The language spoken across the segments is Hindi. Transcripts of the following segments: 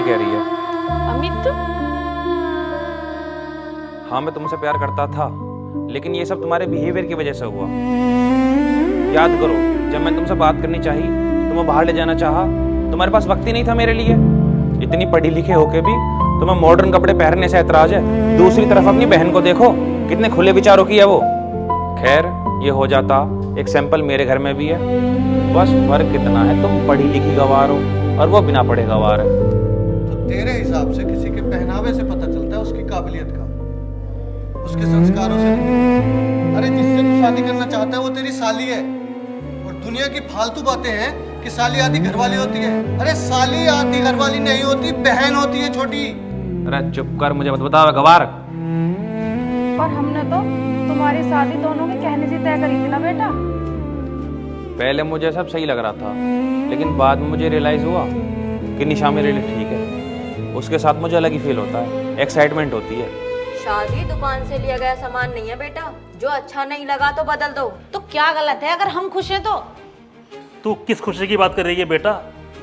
कह रही है। अमित, हाँ मैं तुमसे प्यार करता था, लेकिन ये सब तुम्हारे बिहेवियर की वजह से हुआ। याद करो, जब मैंने तुमसे बात करनी चाहिए, तुम्हें बाहर ले जाना चाहा, तुम्हारे पास वक्त ही नहीं था मेरे लिए। इतनी पढ़ी लिखे होके भी तुम्हें मॉडर्न कपड़े पहनने से ऐतराज है। दूसरी तरफ अपनी बहन को देखो, कितने खुले विचारों की है वो। खैर, ये हो जाता एक सैंपल मेरे घर में भी है। बस फर्क इतना है, तुम पढ़ी लिखी गवार हो और वो बिना पढ़े गवार है। तो तेरे हिसाब से किसी के पहनावे से पता चलता है उसकी काबिलियत का, उसके संस्कारों से नहीं। अरे जिससे तू शादी करना चाहता है वो तेरी साली है, और दुनिया की फालतू बातें हैं कि साली आधी घरवाली होती है। अरे साली आधी घरवाली नहीं होती, बहन होती है छोटी। अरे चुप कर, मुझे मत बताओ गवार। पर हमने तो तुम्हारी शादी दोनों के कहने से तय करी थी ना बेटा। पहले मुझे सब सही लग रहा था, लेकिन बाद में मुझे रियलाइज हुआ कि निशा मेरे लिए ठीक है। उसके साथ मुझे अलग ही फील होता है, एक्साइटमेंट होती है। शादी दुकान से लिया गया सामान नहीं है बेटा, जो अच्छा नहीं लगा तो बदल दो। तो क्या गलत है अगर हम खुश हैं तो? तू किस खुशी की बात कर रही है बेटा?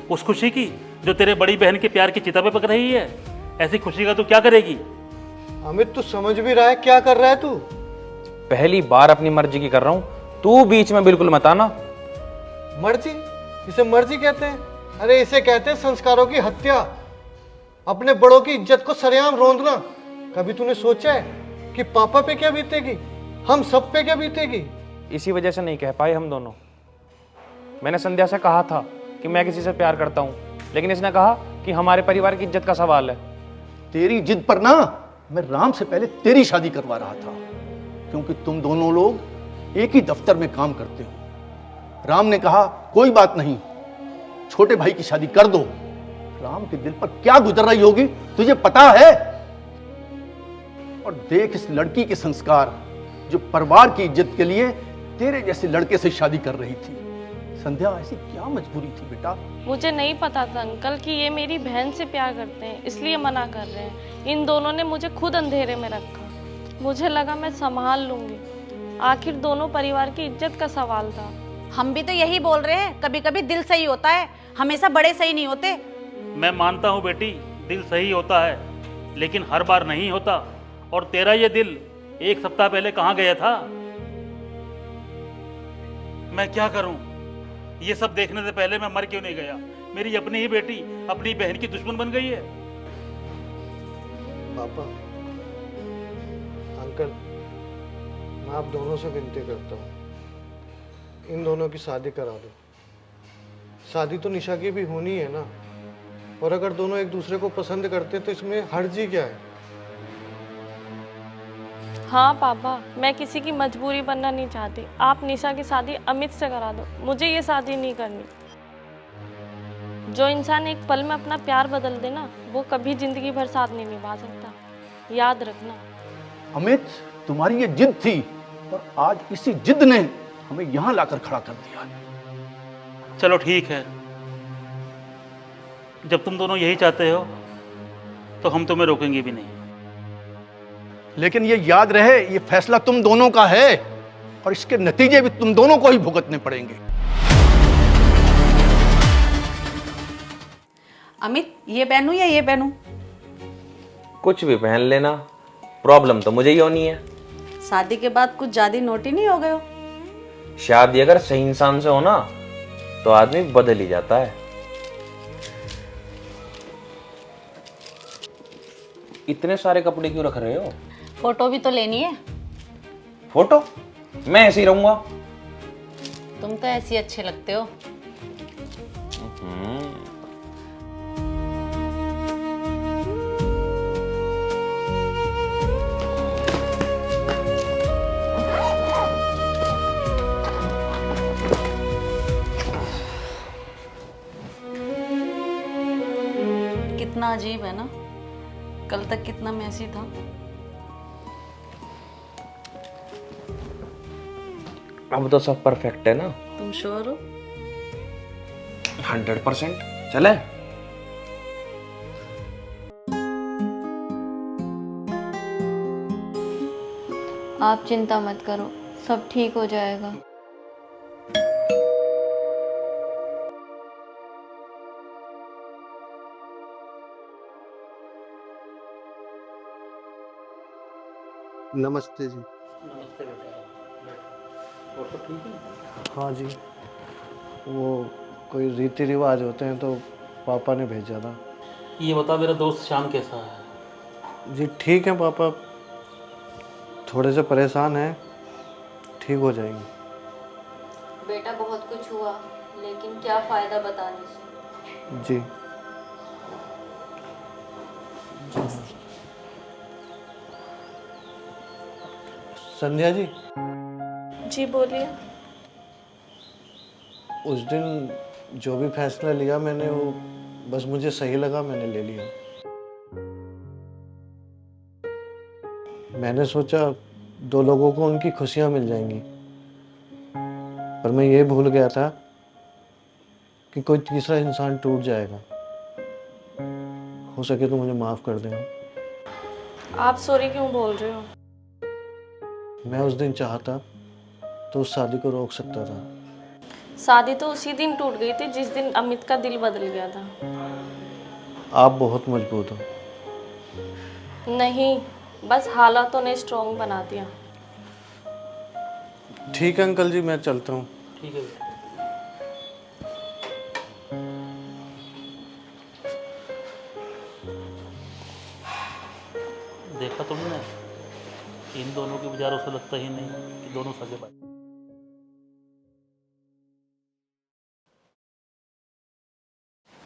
उस खुशी की जो तेरे बड़ी बहन के प्यार की चिता पे पक रही है। ऐसी खुशी का तू क्या करेगी? अमित तू समझ भी रहा है क्या कर रहा है तू? पहली बार अपनी मर्जी की कर रहा हूँ, तू बीच में बिल्कुल मत आना। मर्जी? इसे मर्जी कहते हैं? अरे इसे कहते हैं संस्कारों की हत्या, अपने बड़ों की इज्जत को सरेआम रोंदना। कभी तूने सोचा है कि पापा पे क्या बीतेगी, हम सब पे क्या बीतेगी? इसी वजह से नहीं कह पाए हम दोनों। मैंने संध्या से कहा था कि मैं किसी से प्यार करता हूँ, लेकिन इसने कहा कि हमारे परिवार की इज्जत का सवाल है। तेरी जिद पर ना मैं राम से पहले तेरी शादी करवा रहा था, क्योंकि तुम दोनों लोग एक ही दफ्तर में काम करते हो। राम ने कहा कोई बात नहीं, छोटे भाई की शादी कर दो। राम के दिल पर क्या गुजर रही होगी तुझे पता है? और देख इस लड़की के संस्कार, जो परिवार की इज्जत के लिए तेरे जैसे लड़के से शादी कर रही थी। संध्या ऐसी क्या मजबूरी थी बेटा? मुझे नहीं पता था अंकल कि ये मेरी बहन से प्यार करते हैं, इसलिए मना कर रहे हैं। इन दोनों ने मुझे खुद अंधेरे में रखा। मुझे लगा मैं संभाल लूंगी, आखिर दोनों परिवार की इज्जत का सवाल था। हम भी तो यही बोल रहे हैं, कभी कभी दिल सही होता है, हमेशा बड़े सही नहीं होते। मैं मानता हूँ बेटी, दिल सही होता है, लेकिन हर बार नहीं होता। और तेरा ये दिल एक सप्ताह पहले कहाँ गया था? मैं क्या करूं? ये सब देखने से पहले मैं मर क्यों नहीं गया? मेरी अपनी ही बेटी अपनी बहन की दुश्मन बन गई है। पापा, अंकल, मैं आप दोनों से विनती करता हूँ, इन दोनों की शादी करा दो। शादी तो निशा की भी होनी है ना, और अगर दोनों एक दूसरे को पसंद करते तो इसमें हर्जी क्या है? हाँ पापा, मैं किसी की मजबूरी बनना नहीं चाहती। आप निशा की शादी अमित से करा दो, मुझे ये शादी नहीं करनी। जो इंसान एक पल में अपना प्यार बदल दे ना, वो कभी जिंदगी भर साथ नहीं निभा सकता, याद रखना। अमित, तुम्हारी ये जिद थी, और आज इसी जिद ने हमें यहां लाकर खड़ा कर दिया। चलो ठीक है, जब तुम दोनों यही चाहते हो तो हम तुम्हें रोकेंगे भी नहीं। लेकिन ये याद रहे, ये फैसला तुम दोनों का है, और इसके नतीजे भी तुम दोनों को ही भुगतने पड़ेंगे। अमित, ये पहनूं या ये पहनूं? कुछ भी पहन लेना, प्रॉब्लम तो मुझे ही होनी है। शादी के बाद कुछ ज्यादा नोटी नहीं हो गए हो? शादी अगर सही इंसान से हो ना, तो आदमी बदल ही जाता है। इतने सारे कपड़े क्यों रख रहे हो? फोटो भी तो लेनी है। फोटो? मैं ऐसे ही रहूंगा। तुम तो ऐसे ही अच्छे लगते हो। कितना अजीब है ना, कल तक कितना मैसी था। अब तो सब परफेक्ट है ना? तुम श्योर हो? 100%। चले? आप चिंता मत करो, सब ठीक हो जाएगा। नमस्ते जी। नमस्ते बेटा। और सब ठीक है? हाँ जी, वो कोई रीति रिवाज होते हैं तो पापा ने भेजा था। ये बता मेरा दोस्त श्याम कैसा है? जी ठीक है पापा, थोड़े से परेशान हैं, ठीक हो जाएंगे। बेटा बहुत कुछ हुआ, लेकिन क्या फायदा बताने से। जी संध्या जी, जी बोलिए। उस दिन जो भी फैसला लिया मैंने, वो बस मुझे सही लगा, मैंने ले लिया। मैंने सोचा 2 लोगों को उनकी खुशियां मिल जाएंगी, पर मैं ये भूल गया था कि कोई तीसरा इंसान टूट जाएगा। हो सके तो मुझे माफ कर देना। आप सॉरी क्यों बोल रहे हो? मैं उस दिन चाहता तो उस शादी को रोक सकता था। शादी तो उसी दिन टूट गई थी जिस दिन अमित का दिल बदल गया था। आप बहुत मजबूत हो। नहीं, बस हालातों ने स्ट्रॉन्ग बना दिया। ठीक है अंकल जी, मैं चलता हूँ। ठीक है बेटा। देखा तुमने, इन दोनों के विचारों से लगता ही नहीं कि दोनों सगे भाई।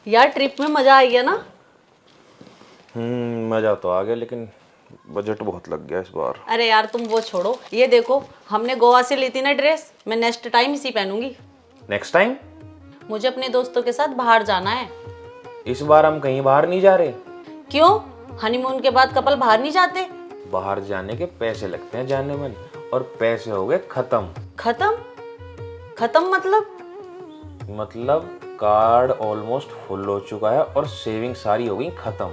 यार ट्रिप में मजा आई है ना? मज़ा तो आ गया, लेकिन बजट बहुत लग गया इस बार। अरे यार तुम वो छोड़ो, ये देखो हमने गोवा से ली थी ना ड्रेस, मैं नेक्स्ट टाइम इसी पहनूंगी। Next time? मुझे अपने दोस्तों के साथ बाहर जाना है। इस बार हम कहीं बाहर नहीं जा रहे। क्यों? हनीमून के बाद कपल बाहर नहीं जाते? बाहर जाने के पैसे लगते हैं जाने में, और पैसे हो गए खत्म। खत्म? खत्म मतलब कार्ड ऑलमोस्ट फुल हो चुका है और सेविंग सारी हो गई खत्म।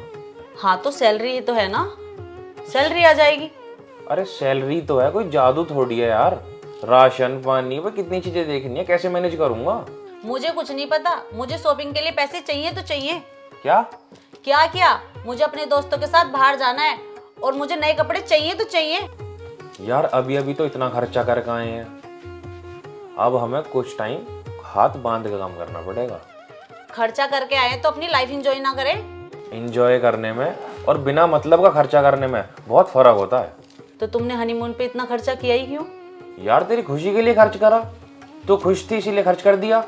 हाँ तो सैलरी तो है ना, सैलरी आ जाएगी। अरे सैलरी तो है, कोई जादू थोड़ी है यार। राशन पानी पर कितनी चीजें देखनी है, कैसे मैनेज करूंगा? मुझे कुछ नहीं पता, मुझे शॉपिंग के लिए पैसे चाहिए तो चाहिए। क्या? क्या? मुझे अपने दोस्तों के साथ बाहर जाना है और मुझे नए कपड़े चाहिए तो चाहिए। यार अभी अभी तो इतना खर्चा करके आए हैं, अब हमें कुछ टाइम हाथ बांध के काम करना पड़ेगा। खर्चा करके आए तो अपनी लाइफ एंजॉय ना करें? एंजॉय करने में और बिना मतलब का खर्चा करने में बहुत फर्क होता है। तो तुमने हनीमून पे इतना खर्चा किया ही क्यों? यार तेरी खुशी के लिए खर्च करा, तो खुश थी इसीलिए खर्च कर दिया।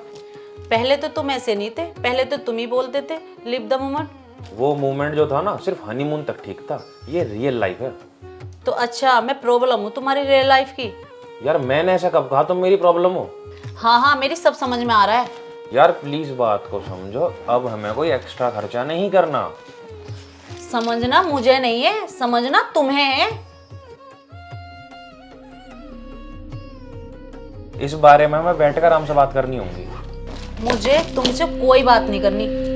पहले तो तुम ऐसे नहीं थे, पहले तो तुम ही बोलते थे लिव द मोमेंट। वो मोमेंट जो था ना सिर्फ हनीमून तक ठीक था, ये रियल लाइफ है। तो अच्छा मैं प्रॉब्लम हूँ तुम्हारी रियल लाइफ की? यार मैंने ऐसा कब कहा तुम मेरी प्रॉब्लम हो? हाँ मेरी सब समझ में आ रहा है। यार प्लीज बात को समझो, अब हमें कोई एक्स्ट्रा खर्चा नहीं करना। समझना मुझे नहीं है, समझना तुम्हें है। इस बारे में मैं बैठकर आराम से बात करनी होगी। मुझे तुमसे कोई बात नहीं करनी।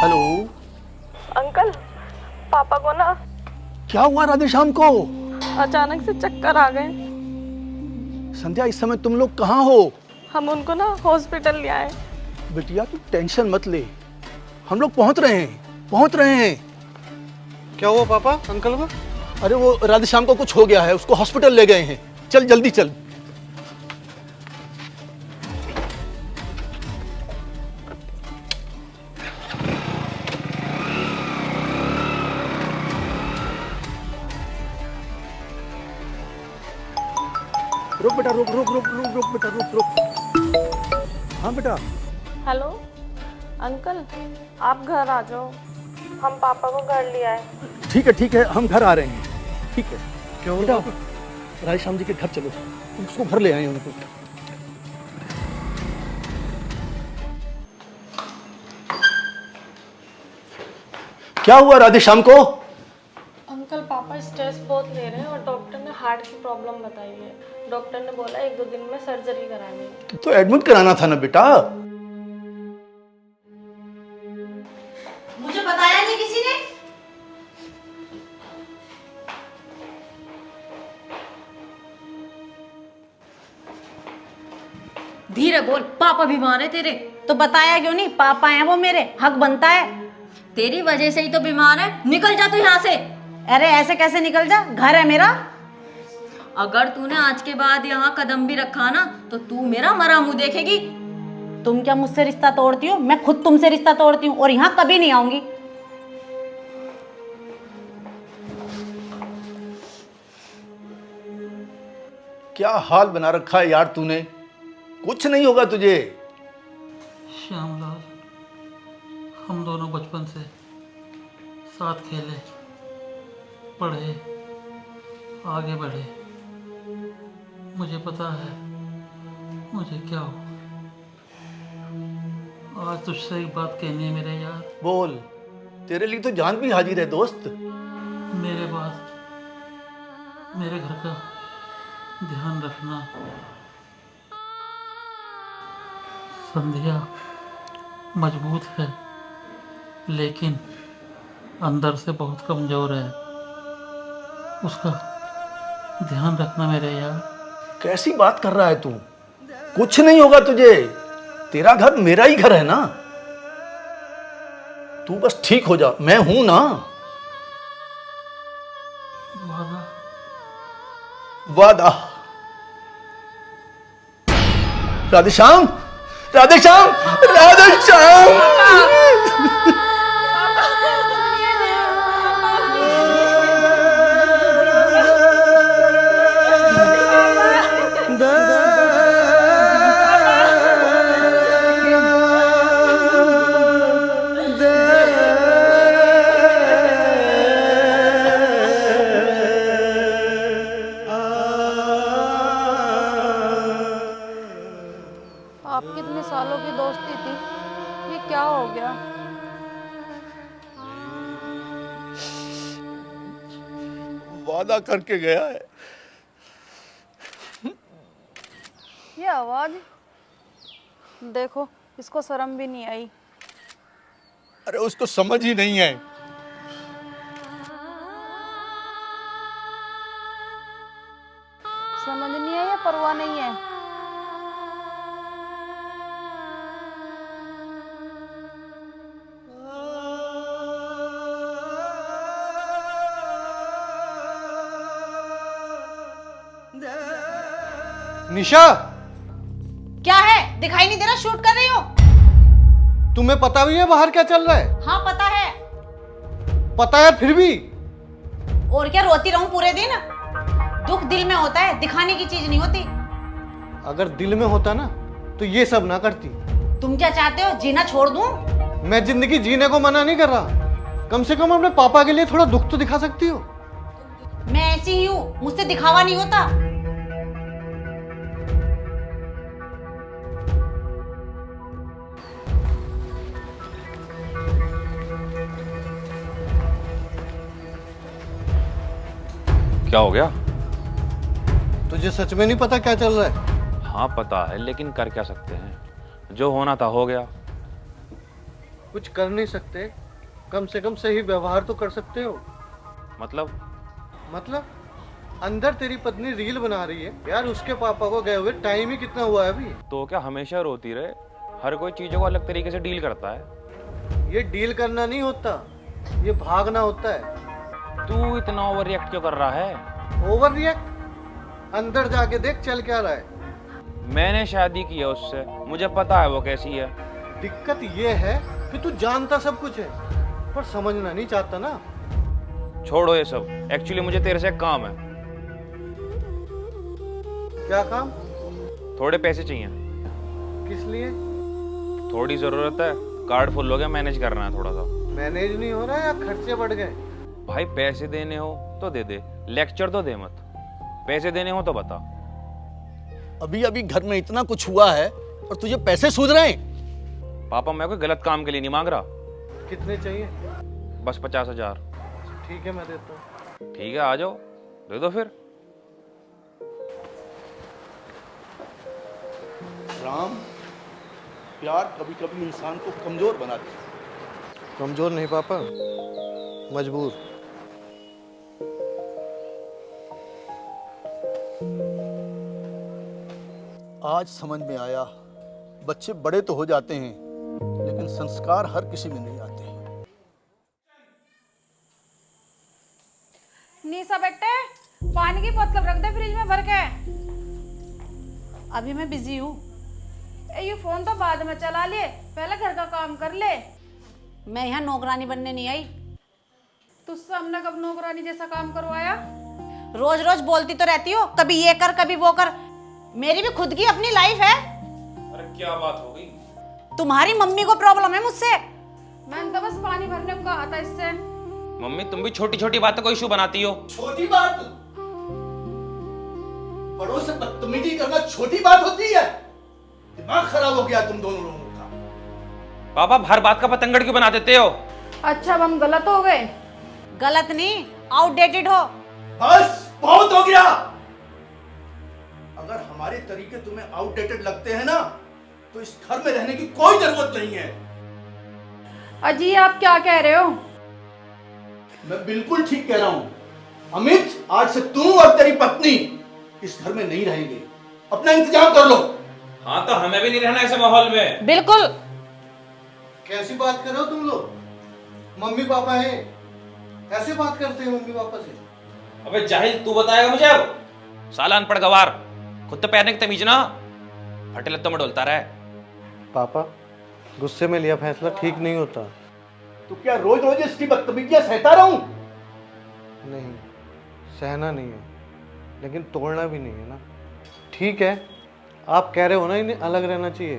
हेलो। अंकल, पापा को ना क्या हुआ राधे श्याम को? अचानक से चक्कर आ गए। संध्या इस समय तुम लोग कहाँ हो? हम उनको ना हॉस्पिटल ले आए। बिटिया तू टेंशन मत ले, हम लोग पहुंच रहे हैं। क्या हुआ पापा अंकल को? अरे वो राधे श्याम को कुछ हो गया है, उसको हॉस्पिटल ले गए हैं। चल जल्दी चल। रुक बेटा, रुक बेटा, रुक। हाँ बेटा। हेलो अंकल, आप घर आ जाओ, हम पापा को घर ले आए। ठीक है, हम घर आ रहे हैं। ठीक है। क्या बेटा, राधे श्याम जी के घर चलो, तुम उसको घर ले आए उनको। क्या हुआ राधे श्याम को? अंकल पापा स्ट्रेस बहुत ले रहे हैं और डॉक्टर ने हार्ट की प्रॉब्लम बताई है। डॉक्टर ने बोला 1-2 दिन में सर्जरी करानी है। तो एडमिट कराना था ना बेटा। मुझे बताया नहीं किसी ने? धीरे है बोल, पापा बीमार है तेरे। तो बताया क्यों नहीं? पापा हैं वो मेरे, हक बनता है। तेरी वजह से ही तो बीमार है, निकल जा तू यहाँ से। अरे ऐसे कैसे निकल जा, घर है मेरा। अगर तूने आज के बाद यहाँ कदम भी रखा ना तो तू मेरा मरा मुंह देखेगी। तुम क्या मुझसे रिश्ता तोड़ती हो? मैं खुद तुमसे रिश्ता तोड़ती हूँ और यहाँ कभी नहीं आऊंगी। क्या हाल बना रखा है यार तूने, कुछ नहीं होगा तुझे। श्यामलाल, हम दोनों बचपन से साथ खेले, पढ़े, आगे बढ़े। मुझे पता है मुझे क्या हो। आज तुझसे एक बात कहनी है मेरे यार। बोल, तेरे लिए तो जान भी हाजिर है दोस्त। मेरे बाद मेरे घर का ध्यान रखना। संध्या मजबूत है लेकिन अंदर से बहुत कमजोर है, उसका ध्यान रखना मेरे यार। कैसी बात कर रहा है तू? कुछ नहीं होगा तुझे, तेरा घर मेरा ही घर है ना। तू बस ठीक हो जा, मैं हूं ना। वादा। वादा? राधेश्याम, राधेश्याम, राधेश्याम। आप कितने सालों की दोस्ती थी, ये क्या हो गया? वादा करके गया है। ये आवाज देखो, इसको शर्म भी नहीं आई। अरे उसको समझ ही नहीं है। समझ नहीं है या परवाह नहीं है? निशा, क्या है? दिखाई नहीं दे रहा? शूट कर रही हूँ। तुम्हें पता भी है बाहर क्या चल रहा है? हाँ पता है। पता है फिर भी? और क्या रोती रहूं पूरे दिन? दुख दिल में होता है, दिखाने की चीज नहीं होती। अगर दिल में होता ना तो ये सब ना करती। तुम क्या चाहते हो, जीना छोड़ दूं? मैं जिंदगी जीने को मना नहीं कर रहा, कम से कम अपने पापा के लिए थोड़ा दुख तो दिखा सकती हो। मैं ऐसी ही हूँ, मुझसे दिखावा नहीं होता। क्या हो गया? तुझे सच में नहीं पता क्या चल रहा है? हाँ पता है, लेकिन कर क्या सकते हैं, जो होना था हो गया। कुछ कर नहीं सकते, कम से कम सही व्यवहार तो कर सकते हो। मतलब अंदर तेरी पत्नी रील बना रही है यार, उसके पापा को गए हुए टाइम ही कितना हुआ है अभी। तो क्या हमेशा रोती रहे? हर कोई चीजों को अलग तरीके से डील करता है। ये डील करना नहीं होता, ये भागना होता है। तू इतना ओवर रिएक्ट क्यों कर रहा है? Over react? अंदर जाके देख चल क्या रहा है। मैंने शादी की है उससे, मुझे पता है वो कैसी है। दिक्कत ये है कि तू जानता सब कुछ है पर समझना नहीं चाहता ना। छोड़ो ये सब, एक्चुअली मुझे तेरे से एक काम है। क्या काम? थोड़े पैसे चाहिए। किस लिए? थोड़ी जरूरत है, कार्ड फुल हो गया, मैनेज करना है थोड़ा सा। मैनेज नहीं हो रहा या खर्चे बढ़ गए? भाई पैसे देने हो तो दे दे, लेक्चर तो दे मत। पैसे देने हो तो बता। अभी अभी घर में इतना कुछ हुआ है और तुझे पैसे सूझ रहे हैं? पापा मैं कोई गलत काम के लिए नहीं मांग रहा। कितने चाहिए? बस 50,000। ठीक है मैं देता हूँ। ठीक है आ जाओ, दे दो फिर। राम, प्यार कभी कभी इंसान को कमजोर बना देता है। कमजोर नहीं पापा, मजबूर। आज समझ में आया बच्चे बड़े तो हो जाते हैं लेकिन संस्कार हर किसी में नहीं आते हैं। निशा बेटे, पानी की बोतल रख दे फ्रिज में भर के। अभी मैं बिजी हूँ। ये फोन तो बाद में चला ले, पहले घर का काम कर ले। मैं यहाँ नौकरानी बनने नहीं आई। तुझसे हमने कब नौकरानी जैसा काम करवाया? रोज रोज बोलती तो रहती हो, कभी ये कर कभी वो कर। मेरी भी खुद की अपनी लाइफ है। अरे क्या बात हो गई? तुम्हारी मम्मी को प्रॉब्लम है मुझसे। मैंने तो बस पानी भरने को कहा था इससे। मम्मी तुम भी छोटी छोटी बातों को इशू बनाती हो। छोटी बात? बड़ों से बदतमीजी करना छोटी बात होती है? दिमाग खराब हो गया तुम दोनों लोगों का। पापा हर बात का पतंगड़ क्यों बना देते हो? अच्छा अब हम गलत हो गए? गलत नहीं, आउटडेटेड हो। बस बहुत हो गया। अगर हमारे तरीके तुम्हें आउटडेटेड लगते हैं ना तो इस घर में रहने की कोई जरूरत नहीं है। अजी आप क्या कह रहे हो? मैं बिल्कुल ठीक कह रहा हूं। अमित, आज से तू और तेरी पत्नी इस घर में नहीं रहेंगे। अपना इंतजाम कर लो। हाँ तो हमें भी नहीं रहना ऐसे माहौल में। बिल्कुल। कैसी बात कर रहे हो तुम लोग? मम्मी पापा है, ऐसे बात करते हैं मम्मी पापा से? अबे जाहिल, तू बताएगा मुझे अब? साला अनपढ़ गवार, खुद तो पैरने की तमीज ना, फटे लत्तों में डोलता रहा है। पापा, गुस्से में लिया फैसला ठीक नहीं होता। तो क्या रोज रोज इसकी बदतमीजियां सहता रहूं? नहीं, सहना नहीं है, लेकिन तोड़ना भी नहीं है ना। ठीक है, आप कह रहे हो ना इन्हें अलग रहना चाहिए,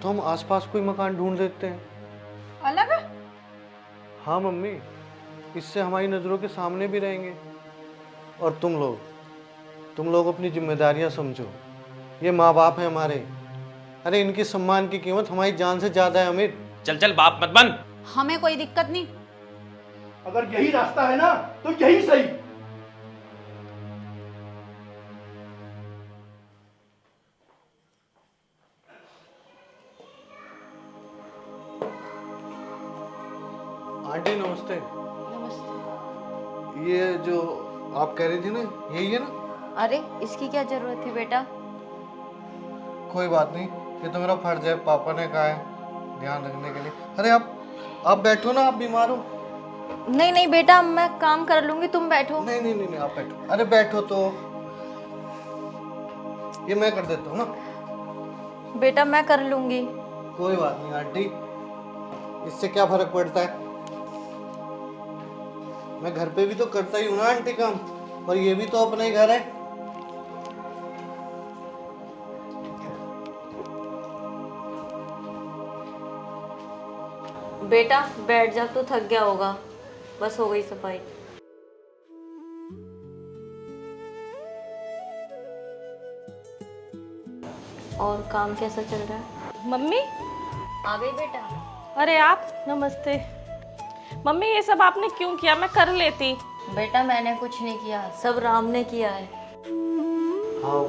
तो हम आसपास कोई मकान ढूंढ देते हैं। अलग? हाँ मम्मी, इससे हमारी नज़रों के सामने भी रहेंगे। और तुम लोग अपनी जिम्मेदारियां समझो। ये माँ बाप हैं हमारे। अरे इनकी सम्मान की कीमत हमारी जान से ज्यादा है अमित। चल चल बाप मत बन। हमें कोई दिक्कत नहीं। अगर यही रास्ता है ना तो यही सही। आंटी नमस्ते। नमस्ते। ये जो आप कह रही थी ना, यही है ना? अरे इसकी क्या जरूरत थी बेटा? कोई बात नहीं, ये तो मेरा फर्ज है, पापा ने कहा है ध्यान रखने के लिए। अरे आप बैठो ना, आप बीमार हो। नहीं नहीं बेटा, मैं काम कर लूंगी, तुम बैठो। नहीं नहीं नहीं, नहीं आप बैठो। अरे बैठो तो, ये मैं कर देता हूँ ना। बेटा मैं कर लूंगी। कोई बात नहीं आंटी, इससे क्या फर्क पड़ता है? मैं घर पे भी तो करता ही हूँ ना आंटी काम, और ये भी तो अपना ही घर है। बेटा बैठ जा, तू थक गया होगा। बस हो गई सफाई। और काम कैसा चल रहा है? मम्मी आ गई बेटा? अरे आप, नमस्ते। मम्मी ये सब आपने क्यों किया? मैं कर लेती। बेटा मैंने कुछ नहीं किया, सब राम ने किया है। हाँ,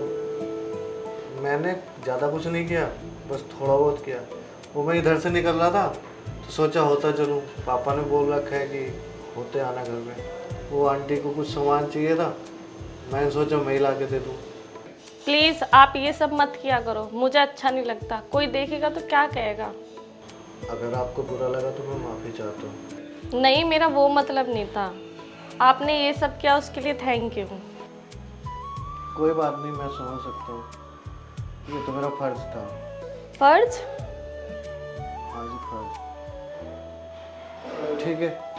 मैंने ज़्यादा कुछ नहीं किया, बस थोड़ा बहुत किया। वो मैं इधर से निकल रहा था तो सोचा होता चलूँ। पापा ने बोल रखा है कि होते आना घर में। वो आंटी को कुछ सामान चाहिए था, मैंने सोचा मैं ही ला के दे दूँ। प्लीज़ आप ये सब मत किया करो, मुझे अच्छा नहीं लगता। कोई देखेगा तो क्या कहेगा? अगर आपको बुरा लगा तो मैं माफ़ी चाहता हूँ। नहीं, मेरा वो मतलब नहीं था। आपने ये सब किया उसके लिए थैंक यू। कोई बात नहीं, मैं समझ सकता हूँ, ये तो मेरा फर्ज था। फर्ज? हाँ जी, फर्ज। ठीक है।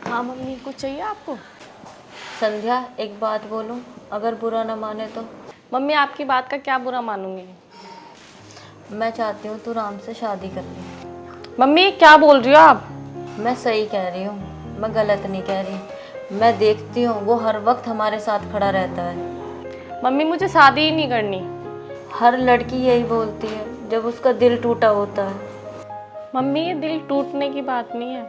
हाँ मम्मी, कुछ चाहिए आपको? संध्या एक बात बोलूं, अगर बुरा ना माने तो? मम्मी आपकी बात का क्या बुरा मानूंगी? मैं चाहती हूँ तू राम से शादी कर ले। मम्मी क्या बोल रही हो आप? मैं सही कह रही हूँ, मैं गलत नहीं कह रही। मैं देखती हूँ वो हर वक्त हमारे साथ खड़ा रहता है। मम्मी मुझे शादी ही नहीं करनी। हर लड़की यही बोलती है जब उसका दिल टूटा होता है। मम्मी ये दिल टूटने की बात नहीं है,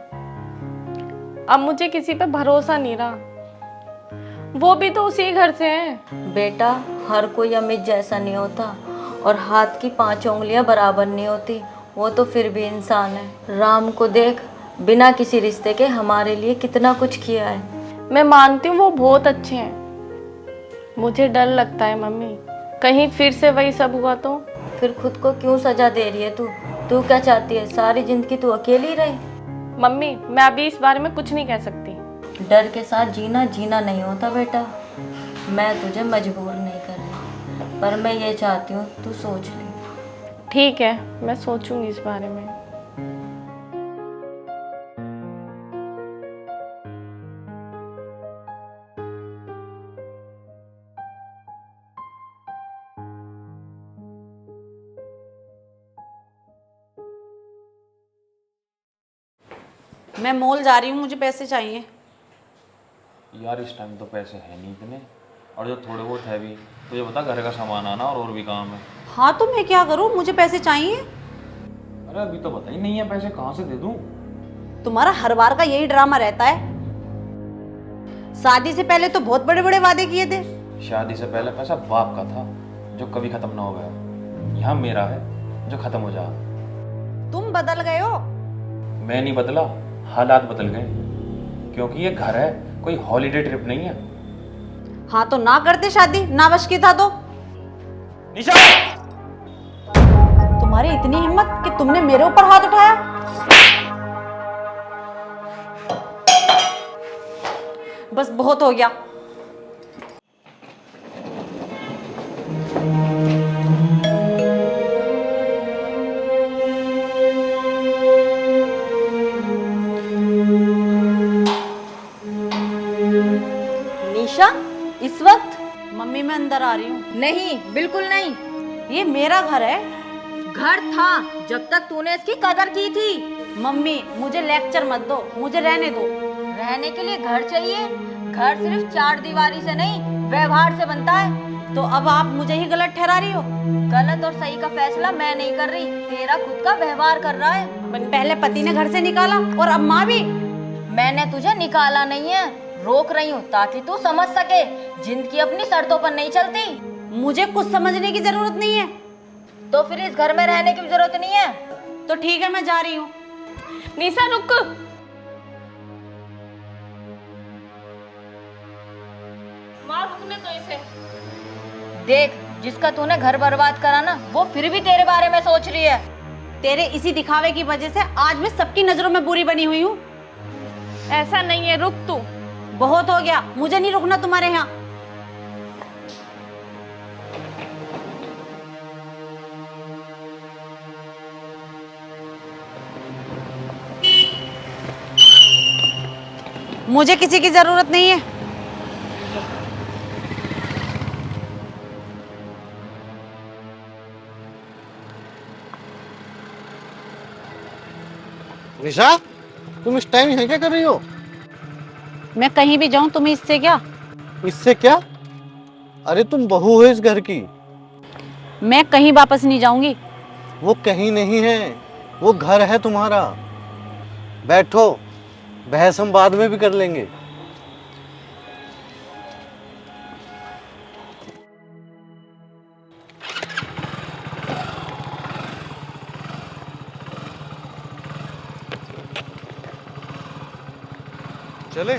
अब मुझे किसी पे भरोसा नहीं रहा। वो भी तो उसी घर से हैं। बेटा हर कोई अमित जैसा नहीं होता, और हाथ की 5 उंगलियां बराबर नहीं होती, वो तो फिर भी इंसान है। राम को देख, बिना किसी रिश्ते के हमारे लिए कितना कुछ किया है। मैं मानती हूँ वो बहुत अच्छे हैं। मुझे डर लगता है मम्मी, कहीं फिर से वही सब हुआ तो। फिर खुद को क्यों सजा दे रही है तू? तू क्या चाहती है, सारी जिंदगी तू अकेली रही? मम्मी मैं अभी इस बारे में कुछ नहीं कह सकती। डर के साथ जीना जीना नहीं होता बेटा। मैं तुझे मजबूर नहीं कर रही, पर मैं ये चाहती हूँ तू सोच ले। ठीक है, मैं सोचूंगी इस बारे में। मैं मॉल जा रही हूँ, मुझे पैसे चाहिए। यार इस टाइम तो पैसे हैं नहीं इतने, और जो थोड़े बहुत है भी तो ये बता, घर का सामान आना और भी काम है। हाँ तो मैं क्या करूँ, मुझे पैसे चाहिए। अरे अभी तो पता ही नहीं है पैसे कहाँ से दे दूँ। तुम्हारा हर बार का यही ड्रामा रहता है। शादी से पहले तो बहुत बड़े बड़े वादे किए थे। शादी से पहले पैसा बाप का था जो कभी खत्म ना हो गया, यहाँ मेरा है जो खत्म हो जा। तुम बदल गए हो। मैं नहीं बदला, हालात बदल गए, क्योंकि ये घर है, कोई हॉलीडे ट्रिप नहीं है। हाँ तो ना करते शादी, ना बश की था तो। निशा! तुम्हारी इतनी हिम्मत कि तुमने मेरे ऊपर हाथ उठाया। बस बहुत हो गया। निशा, इस वक्त? मम्मी मैं अंदर आ रही हूँ। नहीं, बिल्कुल नहीं। ये मेरा घर है। घर था जब तक तूने इसकी कदर की थी। मम्मी मुझे लेक्चर मत दो, मुझे रहने दो। रहने के लिए घर चाहिए। घर सिर्फ 4 दीवारी से नहीं, व्यवहार से बनता है। तो अब आप मुझे ही गलत ठहरा रही हो। गलत और सही का फैसला मैं नहीं कर रही, तेरा खुद का व्यवहार कर रहा है। पहले पति ने घर से निकाला और अब माँ भी। मैंने तुझे निकाला नहीं है, रोक रही हूँ ताकि तू समझ सके जिंदगी अपनी शर्तों पर नहीं चलती। मुझे कुछ समझने की जरूरत नहीं है। तो फिर इस घर में रहने की भी जरूरत नहीं है। तो ठीक है, मैं जा रही हूँ। निशा रुक। माँ रुकने तो इसे। देख, जिसका तूने घर बर्बाद करा ना, वो फिर भी तेरे बारे में सोच रही है। तेरे इसी दिखावे की वजह से आज मैं सबकी नजरों में बुरी बनी हुई हूँ। ऐसा नहीं है, रुक तू। बहुत हो गया, मुझे नहीं रुकना तुम्हारे यहाँ। मुझे किसी की जरूरत नहीं है। निशा, तुम इस टाइम यहाँ क्या कर रही हो? मैं कहीं भी जाऊं तुम्हें इससे क्या? इससे क्या? अरे तुम बहू हो इस घर की। मैं कहीं वापस नहीं जाऊंगी। वो कहीं नहीं है, वो घर है तुम्हारा। बैठो, बहस हम बाद में भी कर लेंगे। चले?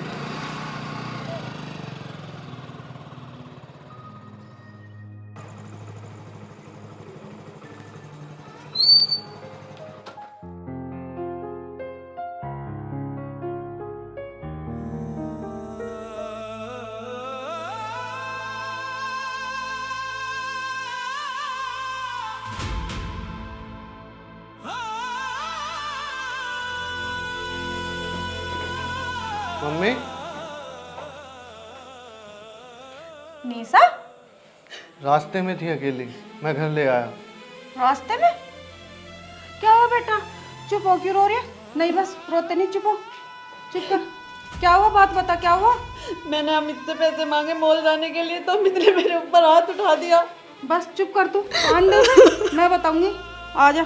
मम्मी, निशा रास्ते में थी अकेली, मैं घर ले आया। रास्ते में? क्या हुआ बेटा? चुप हो, क्यों रो रही है? नहीं बस रोते नहीं, चुप हो, चुप कर। क्या हुआ, बात बता, क्या हुआ? मैंने अमित से पैसे मांगे मॉल जाने के लिए, तो अमित ने मेरे ऊपर हाथ उठा दिया। बस चुप कर तू, अंदर मैं बताऊंगी, आ जा।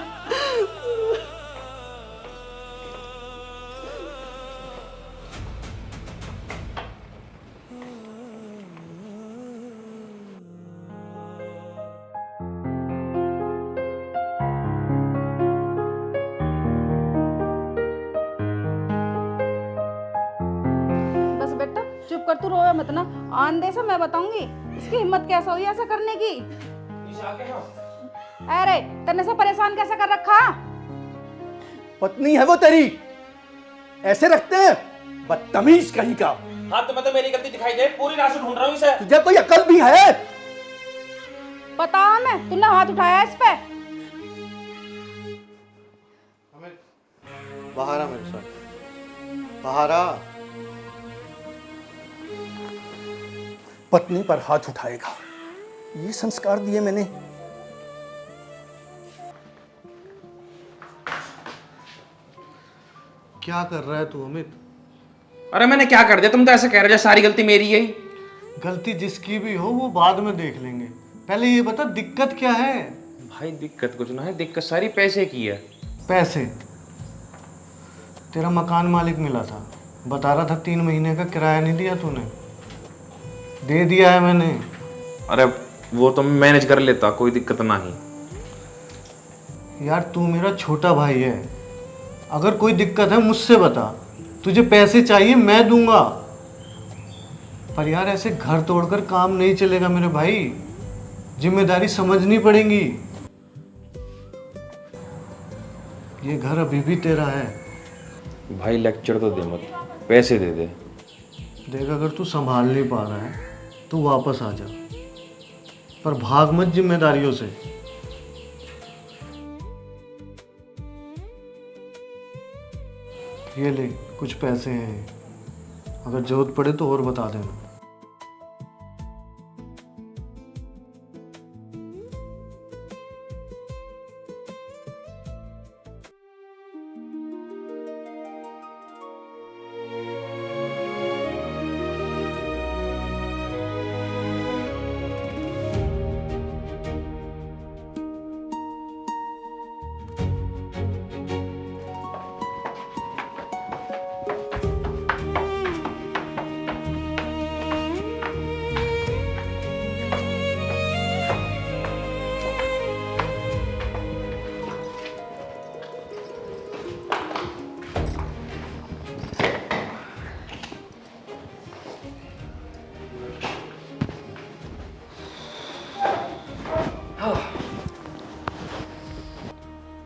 चुप कर, तू रोए मत ना। आंधे से मैं बताऊंगी इसकी हिम्मत कैसे हुई ऐसा करने की। अरे तन्ने से परेशान कैसे कर रखा? पत्नी है वो तेरी, ऐसे रखते हैं? बदतमीज कहीं का। हाँ तुम्हें तो मेरी गलती दिखाई दे, पूरी रात से ढूंढ रहा हूँ इसे। तुझे कोई अकल भी है? पता मैं तूने हाथ उठाया इस पे। बाहर आ मेरे साथ, बाहर आ। पत्नी पर हाथ उठाएगा, ये संस्कार दिए मैंने। क्या कर रहा है तू अमित? अरे मैंने क्या कर दिया? तुम तो ऐसे कह रहे हो सारी गलती मेरी है। गलती जिसकी भी हो वो बाद में देख लेंगे, पहले ये बता दिक्कत क्या है? भाई दिक्कत कुछ ना है, दिक्कत सारी पैसे की है। पैसे? तेरा मकान मालिक मिला था, बता रहा था 3 महीने का किराया नहीं दिया तूने। दे दिया है मैंने। अरे वो तो मैं मैनेज कर लेता, कोई दिक्कत नहीं। यार तू मेरा छोटा भाई है, अगर कोई दिक्कत है मुझसे बता। तुझे पैसे चाहिए मैं दूंगा, पर यार ऐसे घर तोड़कर काम नहीं चलेगा मेरे भाई, जिम्मेदारी समझनी पड़ेगी। ये घर अभी भी तेरा है। भाई लेक्चर तो दे मत, पैसे दे दे। देख अगर तू संभाल नहीं पा रहा है तो वापस आ जा, पर भाग मत जिम्मेदारियों से। ये ले कुछ पैसे हैं, अगर जरूरत पड़े तो और बता देना।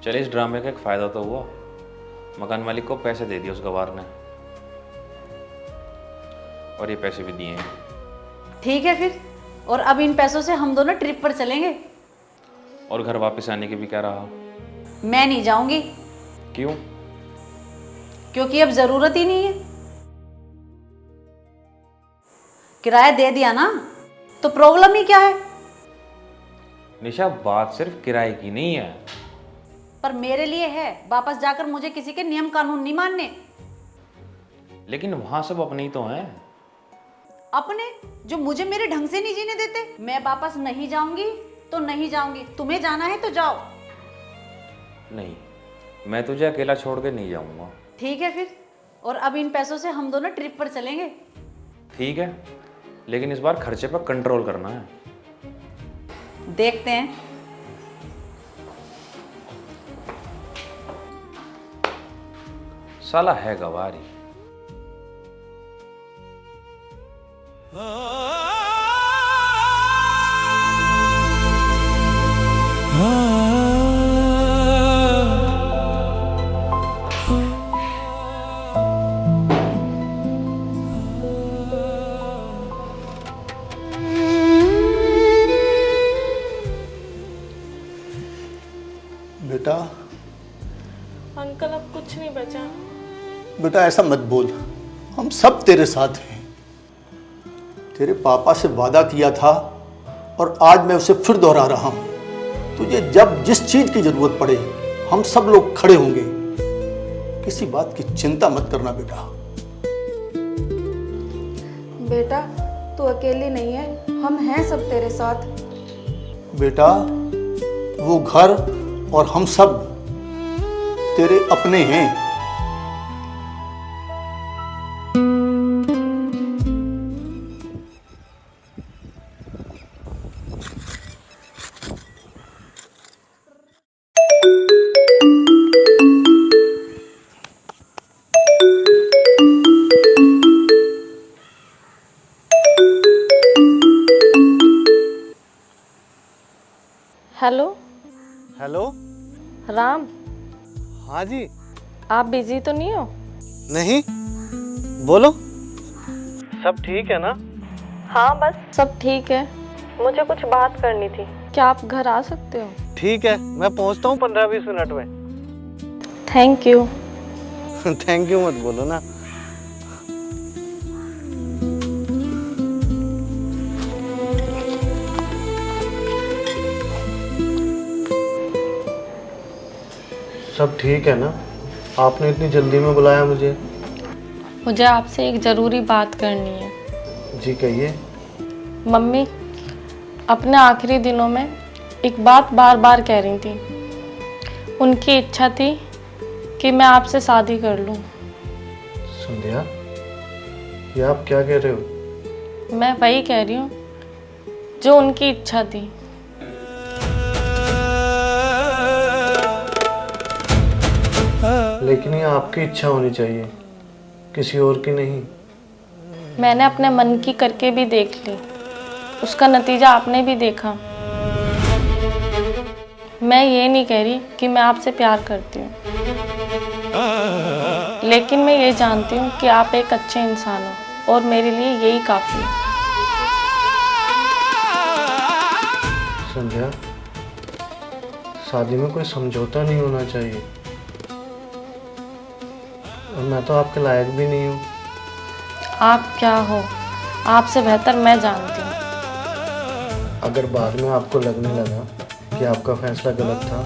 चले इस ड्रामे का एक फायदा तो हुआ, मकान मालिक को पैसे दे दिए उस गवार ने, और ये पैसे भी दिए हैं। ठीक है फिर, और अब इन पैसों से हम दोनों ट्रिप पर चलेंगे। और घर वापस आने की भी क्या रहा? मैं नहीं जाऊंगी। क्यों? क्योंकि अब जरूरत ही नहीं है। किराया दे दिया ना, तो प्रॉब्लम ही क्या है? निशा बात सिर्फ किराए की नहीं है। पर मेरे लिए है, वापस जाकर मुझे किसी के नियम कानून नहीं मानने। लेकिन वहां सब अपने ही तो हैं। अपने जो मुझे मेरे ढंग से नहीं जीने देते। मैं वापस नहीं जाऊंगी तो नहीं जाऊंगी, तुम्हें जाना है तो जाओ। नहीं, मैं तुझे अकेला छोड़ के नहीं जाऊंगा। ठीक है फिर, और अब इन पैसों से हम दोनों ट्रिप पर चलेंगे। ठीक है, लेकिन इस बार खर्चे पर कंट्रोल करना है। देखते हैं। साला है गवारी। बेटा, अंकल अब कुछ नहीं बचा। बेटा ऐसा मत बोल, हम सब तेरे साथ हैं। तेरे पापा से वादा किया था और आज मैं उसे फिर दोहरा रहा हूं। तुझे जब जिस चीज की जरूरत पड़े हम सब लोग खड़े होंगे। किसी बात की चिंता मत करना बेटा। बेटा तू अकेली नहीं है, हम हैं सब तेरे साथ। बेटा वो घर और हम सब तेरे अपने हैं। Hello hello. राम, हाँ जी। आप बिजी तो नहीं हो? नहीं, बोलो। सब ठीक है ना? हाँ, बस सब ठीक है। मुझे कुछ बात करनी थी, क्या आप घर आ सकते हो? ठीक है, मैं पहुंचता हूँ 15-20 मिनट में। Thank you. थैंक यू मत बोलो ना। सब ठीक है ना? आपने इतनी जल्दी में बुलाया मुझे? मुझे आपसे एक ज़रूरी बात करनी है। जी कहिए। मम्मी अपने आखिरी दिनों में एक बात बार बार कह रही थी। उनकी इच्छा थी कि मैं आपसे शादी कर लूं। संध्या, ये आप क्या कह रहे हो? मैं वही कह रही हूँ जो उनकी इच्छा थी। लेकिन ये आपकी इच्छा होनी चाहिए, किसी और की नहीं। मैंने अपने मन की करके भी देख ली, उसका नतीजा आपने भी देखा। मैं ये नहीं कह रही कि मैं आपसे प्यार करती हूँ, लेकिन मैं ये जानती हूँ कि आप एक अच्छे इंसान हो और मेरे लिए यही काफ़ी है। संध्या, शादी में कोई समझौता नहीं होना चाहिए, और मैं तो आपके लायक भी नहीं हूँ। आप क्या हो, आपसे बेहतर मैं जानती हूँ। अगर बाद में आपको लगने लगा कि आपका फैसला गलत था,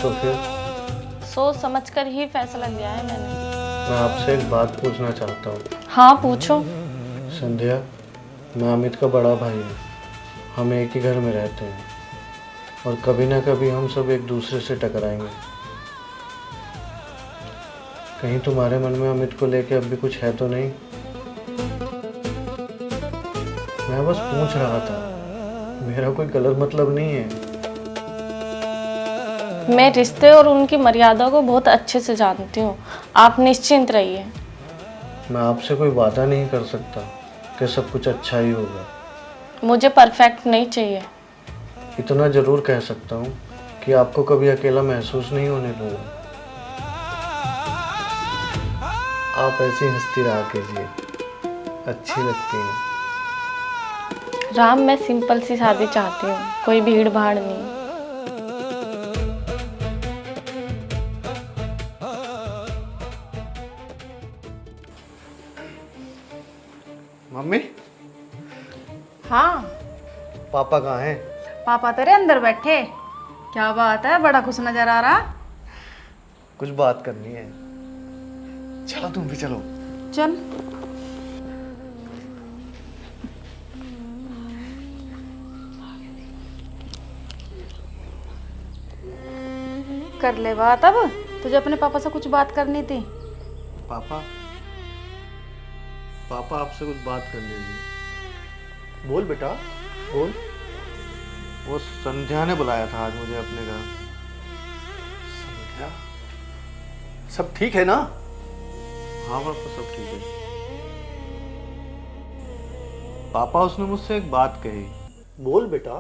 तो फिर? सोच समझकर ही फैसला लिया है मैंने। मैं आपसे एक बात पूछना चाहता हूँ। हाँ, पूछो। संध्या, मैं अमित का बड़ा भाई हूँ। हम एक ही घर में रहते हैं और कभी ना कभी हम सब एक दूसरे से टकराएंगे। कहीं तुम्हारे मन में अमित को लेके अब भी कुछ है तो नहीं? मैं बस पूछ रहा था, मेरा कोई गलत मतलब नहीं है। मैं रिश्ते और उनकी मर्यादा को बहुत अच्छे से जानती हूँ, आप निश्चिंत रहिए। मैं आपसे कोई वादा नहीं कर सकता कि सब कुछ अच्छा ही होगा। मुझे परफेक्ट नहीं चाहिए। इतना जरूर कह सकता हूँ कि आपको कभी अकेला महसूस नहीं होने दूंगा। आप ऐसी हंसती रहा कीजिए, अच्छी लगती हैं। राम, मैं सिंपल सी शादी चाहती हूँ, कोई भीड़ भाड़ नहीं। मम्मी, हाँ, पापा कहाँ हैं? पापा तेरे अंदर बैठे। क्या बात है, बड़ा खुश नजर आ रहा। कुछ बात करनी है। चलो तुम भी चलो। चल। कर ले बात अब, तुझे अपने पापा से कुछ बात करनी थी। पापा, पापा आपसे कुछ बात करनी थी। बोल बेटा, बोल। वो संध्या ने बुलाया था आज मुझे अपने घर। संध्या, सब ठीक है ना? हाँ पापा, सब ठीक है। पापा, उसने मुझसे एक बात कही। बोल बेटा।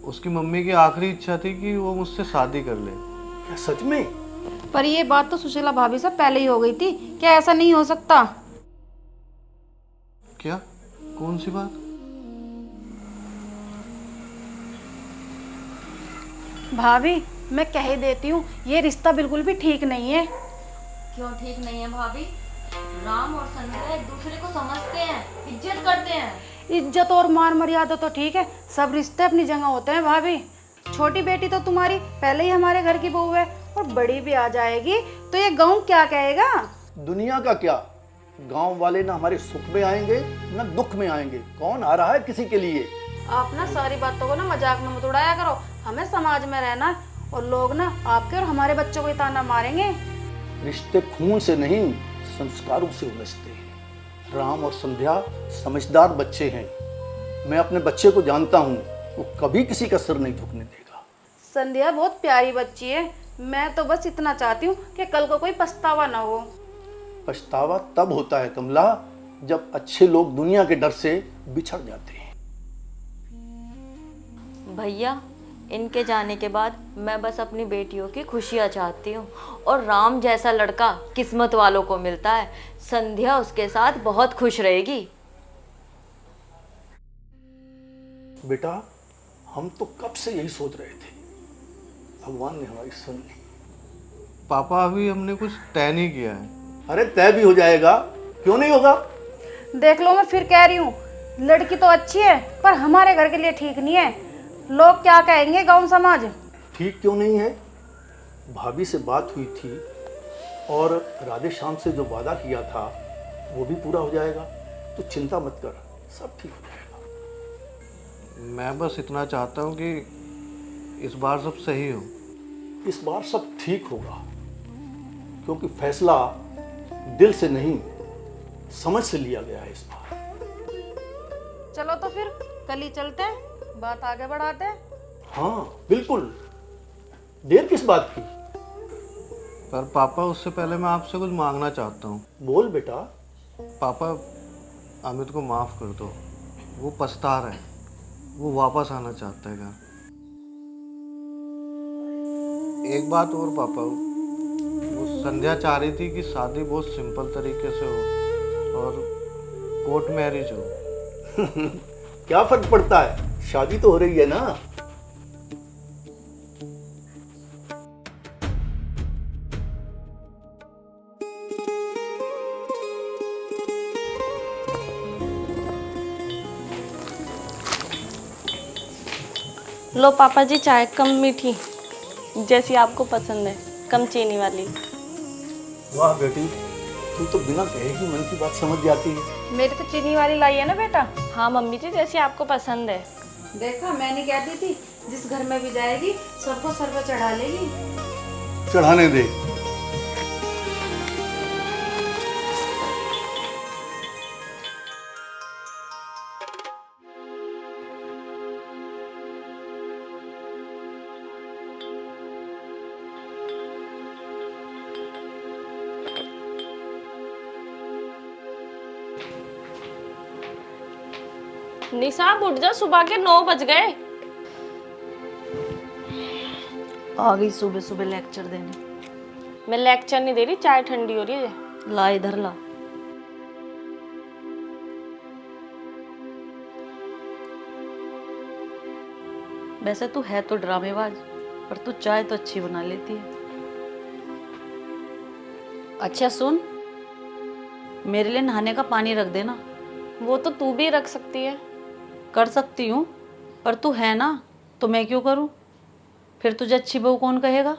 उसकी मम्मी की आखिरी इच्छा थी कि वो मुझसे शादी कर ले। क्या सच में? पर ये बात तो सुशीला भाभी से पहले ही हो गई थी, क्या ऐसा नहीं हो सकता? क्या? कौन सी बात? भाभी, मैं कह ही देती हूँ, ये रिश्ता बिल्कुल भी ठीक नहीं है। क्यों ठीक नहीं है भाभी? राम और संध्या एक दूसरे को समझते हैं, इज्जत करते हैं। इज्जत और मान मर्यादा तो ठीक है, सब रिश्ते अपनी जगह होते हैं भाभी। छोटी बेटी तो तुम्हारी पहले ही हमारे घर की बहू है, और बड़ी भी आ जाएगी तो ये गांव क्या कहेगा? दुनिया का क्या, गांव वाले ना हमारे सुख में आएंगे ना दुख में आएंगे। कौन आ रहा है किसी के लिए? आप ना सारी बातों को ना मजाक में मत उड़ाया करो, हमें समाज में रहना है, और लोग ना आपके और हमारे बच्चों को ही ताना मारेंगे। रिश्ते खून से नहीं, संस्कारों से उलझते हैं। राम और संध्या समझदार बच्चे हैं। मैं अपने बच्चे को जानता हूँ, वो कभी किसी का सिर नहीं झुकने देगा। संध्या बहुत प्यारी बच्ची है, मैं तो बस इतना चाहती हूँ कि कल को कोई पछतावा ना हो। पछतावा तब होता है कमला, जब अच्छे लोग दुनिया के डर से बिछड़ जाते हैं। भैया, इनके जाने के बाद मैं बस अपनी बेटियों की खुशियाँ चाहती हूँ, और राम जैसा लड़का किस्मत वालों को मिलता है। संध्या उसके साथ बहुत खुश रहेगी। बेटा, हम तो कब से यही सोच रहे थे, भगवान ने हमारी सुन ली। पापा, अभी हमने कुछ तय नहीं किया है। अरे तय भी हो जाएगा, क्यों नहीं होगा। देख लो, मैं फिर कह रही हूँ, लड़की तो अच्छी है पर हमारे घर के लिए ठीक नहीं है। लोग क्या कहेंगे, गांव समाज। ठीक क्यों नहीं है, भाभी से बात हुई थी और राधे श्याम से जो वादा किया था वो भी पूरा हो जाएगा। तो चिंता मत कर, सब ठीक हो जाएगा। मैं बस इतना चाहता हूँ कि इस बार सब सही हो। इस बार सब ठीक होगा, क्योंकि फैसला दिल से नहीं समझ से लिया गया है इस बार। चलो तो फिर कल ही चलते हैं, बात आगे बढ़ाते हैं। हाँ बिल्कुल, देर किस बात की। पर पापा, उससे पहले मैं आपसे कुछ मांगना चाहता हूँ। बोल बेटा। पापा, अमित को माफ़ कर दो। वो पछता रहा है, वो वापस आना चाहता है घर। एक बात और पापा, वो संध्या चाह रही थी कि शादी बहुत सिंपल तरीके से हो और कोर्ट मैरिज हो। क्या फर्क पड़ता है, शादी तो हो रही है ना। लो पापा जी, चाय कम मीठी, जैसी आपको पसंद है, कम चीनी वाली। वाह बेटी, तू तो बिना कहे ही मन की बात समझ जाती है। मेरी तो चीनी वाली लाई है ना बेटा। हाँ मम्मी जी, जैसी आपको पसंद है। देखा, मैं नहीं कहती थी, जिस घर में भी जाएगी सबको सर्व चढ़ा लेगी। चढ़ाने दे। निसाब उठ जा, सुबह के 9 बज गए। आ गई सुबह सुबह लेक्चर देने। मैं लेक्चर नहीं दे रही, चाय ठंडी हो रही है। ला इधर ला। वैसे तू है तो ड्रामेबाज, पर तू चाय तो अच्छी बना लेती है। अच्छा सुन, मेरे लिए नहाने का पानी रख देना। वो तो तू भी रख सकती है। कर सकती हूँ, पर तू है ना, तो मैं क्यों करूँ। फिर तुझे अच्छी बहू कौन कहेगा।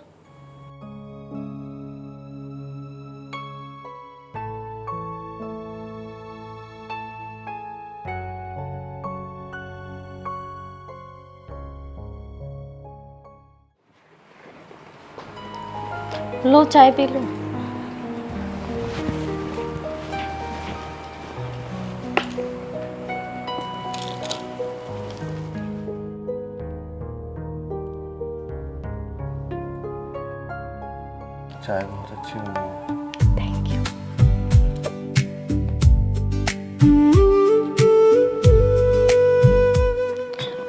लो चाय पी लो। चाय बहुत अच्छी बनी है। Thank you.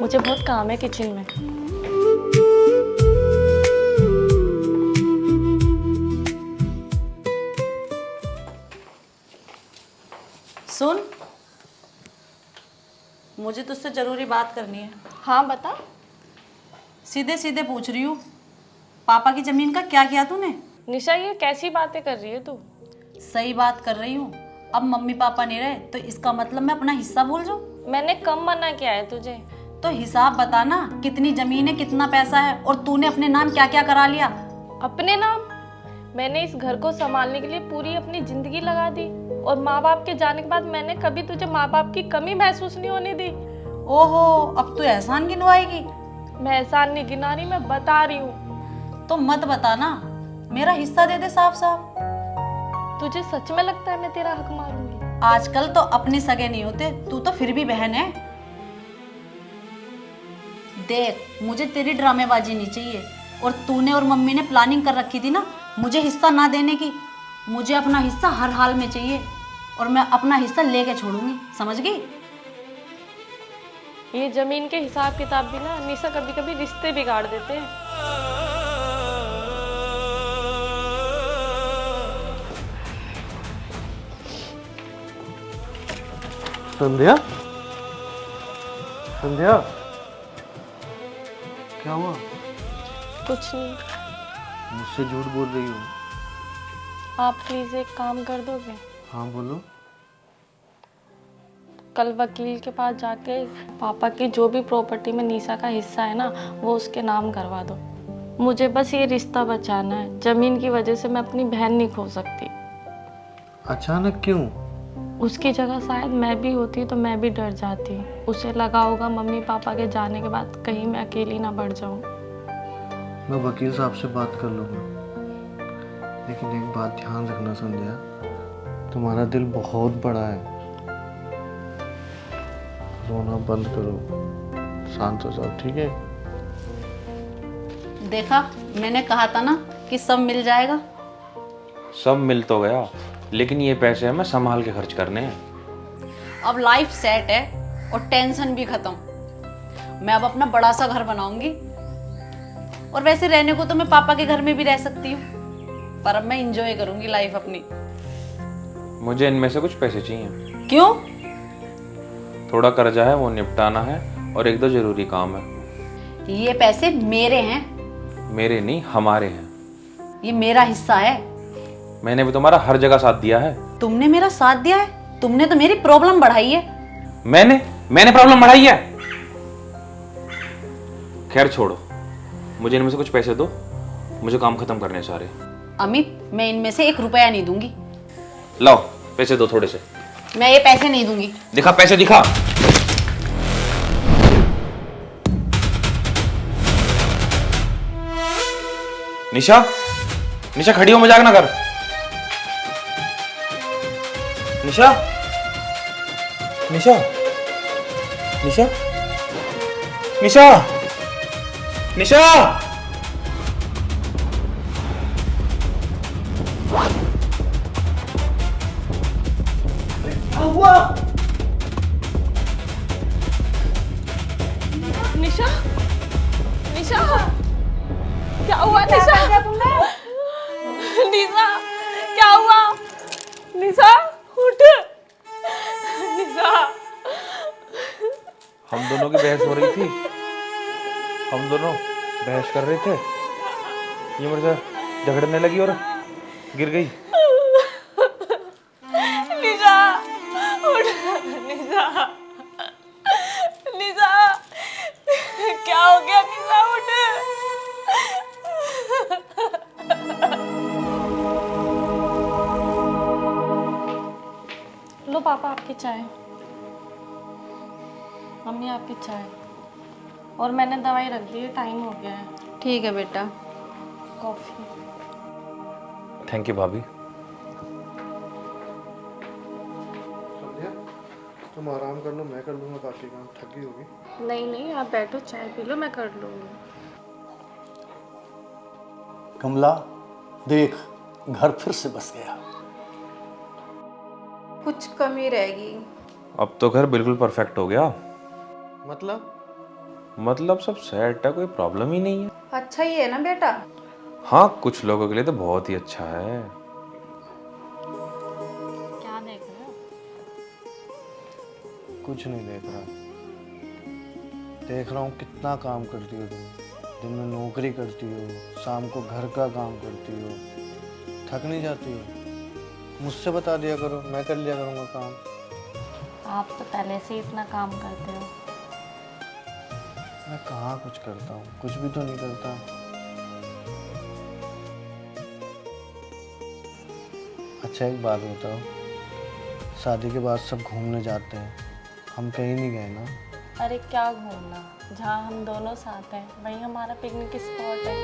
मुझे बहुत काम है किचन में। सुन, मुझे तुझसे जरूरी बात करनी है। हाँ बता। सीधे सीधे पूछ रही हूँ, पापा की जमीन का क्या किया तूने। निशा, ये कैसी बातें कर रही है तू। सही बात कर रही हूँ। अब मम्मी पापा नहीं रहे तो इसका मतलब मैं अपना हिस्सा भूल जाऊँ। मैंने कम मना किया है तुझे। तो हिसाब बता ना, कितनी जमीन है, कितना पैसा है, और तूने अपने नाम क्या क्या करा लिया। अपने नाम? मैंने इस घर को संभालने के लिए पूरी अपनी जिंदगी लगा दी, और माँ बाप के जाने के बाद मैंने कभी तुझे माँ बाप की कमी महसूस नहीं होने दी। ओहो, अब तू एहसान गिनवाएगी। मैं एहसान नहीं गिना रही, मैं बता रही हूँ। तो मत बताना, मेरा हिस्सा दे दे साफ साफ। तुझे सच में लगता है मैं तेरा हक मारूंगी? आजकल तो अपने सगे नहीं होते, तू तो फिर भी बहन है। देख, मुझे तेरी ड्रामेबाजी नहीं चाहिए, और तूने और मम्मी ने प्लानिंग कर रखी थी ना मुझे हिस्सा ना देने की। मुझे अपना हिस्सा हर हाल में चाहिए, और मैं अपना हिस्सा लेके छोड़ूंगी, समझ गई। ये जमीन के हिसाब किताब भी ना निशा कभी कभी रिश्ते बिगाड़ देते हैं। संध्या, संध्या, क्या हुआ? कुछ नहीं। मुझसे झूठ बोल रही हो? आप प्लीज एक काम कर दोगे? हाँ बोलो। कल वकील के पास जाके पापा की जो भी प्रॉपर्टी में निशा का हिस्सा है ना वो उसके नाम करवा दो। मुझे बस ये रिश्ता बचाना है। जमीन की वजह से मैं अपनी बहन नहीं खो सकती। अचानक क्यों? उसकी जगह शायद मैं भी होती तो मैं भी डर जाती। उसे लगा होगा मम्मी पापा के जाने के बाद कहीं मैं अकेली ना बढ़ जाऊं। मैं वकील साहब से बात कर लूँगा, लेकिन एक बात ध्यान रखना संध्या, तुम्हारा दिल बहुत बड़ा है। रोना बंद करो, शांत हो जाओ, ठीक है? देखा, मैंने कहा था ना कि सब मिल जाएगा। सब मिल तो गया, लेकिन ये पैसे हमें संभाल के खर्च करने हैं। अब लाइफ सेट है और टेंशन भी खत्म। मैं अब अपना बड़ा सा घर बनाऊंगी, और वैसे रहने को तो मैं पापा के घर में भी रह सकती हूँ, पर अब मैं इंजॉय करूंगी लाइफ अपनी। मुझे इनमें से कुछ पैसे चाहिए। क्यों? थोड़ा कर्जा है वो निपटाना है, और एक दो जरूरी काम है। ये पैसे मेरे हैं। मेरे नहीं, हमारे हैं। ये मेरा हिस्सा है। मैंने भी तुम्हारा हर जगह साथ दिया है। तुमने मेरा साथ दिया है? तुमने तो मेरी प्रॉब्लम बढ़ाई है। मैंने प्रॉब्लम बढ़ाई है? खैर छोड़ो, मुझे इनमें से कुछ पैसे दो, मुझे काम खत्म करने हैं सारे। अमित, मैं इनमें से 1 रुपया नहीं दूंगी। लाओ पैसे दो थोड़े से। मैं ये पैसे नहीं दूंगी। दिखा पैसे, दिखा। निशा, निशा खड़ी हो, मजाक ना कर। निशा, निशा, निशा, निशा, निशा। निशा, निशा, क्या हुआ निशा? निशा, क्या हुआ? निशा, उठ। निशा, हम दोनों की बहस हो रही थी, हम दोनों बहस कर रहे थे, ये मेरे से झगड़ने लगी और गिर गई। निशा, उठ। निशा, निशा, क्या हो गया? निशा, उठ। लो पापा आपकी चाय, मम्मी आपकी चाय, और मैंने दवाई रख दी है, टाइम हो गया है। ठीक है बेटा। कॉफी। थैंक यू भाभी। संध्या, तुम आराम कर लो, मैं कर लूँगा बाकी काम। थकी होगी। नहीं नहीं, आप बैठो, चाय पी लो, मैं कर लूँगी। कमला, देख, घर फिर से बस गया। कुछ कमी रहेगी। अब तो घर बिल्कुल परफेक्ट हो गया। मतलब सब सेट है, कोई प्रॉब्लम ही नहीं है। अच्छा ही है ना बेटा? हाँ, कुछ लोगों के लिए तो बहुत ही अच्छा है। क्या देख रहे हो? कुछ नहीं देख रहा। देख रहा हूँ कितना काम करती हो तुम। दिन में नौकरी करती हो, शाम को घर का काम करती हो, थक नहीं जाती हो? मुझसे बता दिया करो, मैं कर लिया करूँगा काम। आप तो पहले से ही इतना काम करते हो। मैं कहाँ कुछ करता हूँ, कुछ भी तो नहीं करता। अच्छा एक बात बताओ, शादी के बाद सब घूमने जाते हैं, हम कहीं नहीं गए ना? अरे क्या घूमना, जहाँ हम दोनों साथ हैं वहीं हमारा पिकनिक स्पॉट है।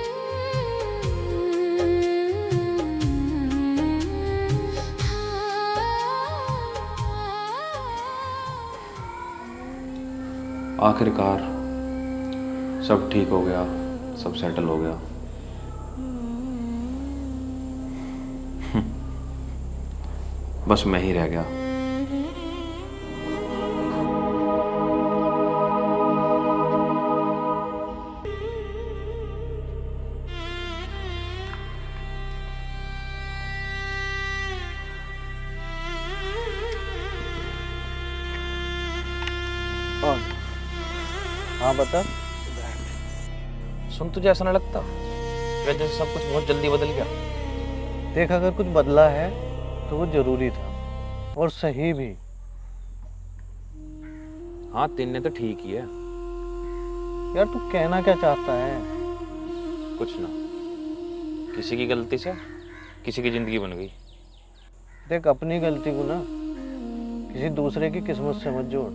आखिरकार सब ठीक हो गया, सब सेटल हो गया। बस मैं ही रह गया। हाँ बता। सुन, तुझे ऐसा ना लगता कि जैसे सब कुछ बहुत जल्दी बदल गया? देख, अगर कुछ बदला है तो वो जरूरी था और सही भी। हाँ, तीन ने तो ठीक ही है। यार तू कहना क्या चाहता है? कुछ ना, किसी की गलती से किसी की जिंदगी बन गई। देख, अपनी गलती को ना किसी दूसरे की किस्मत से मत जोड़।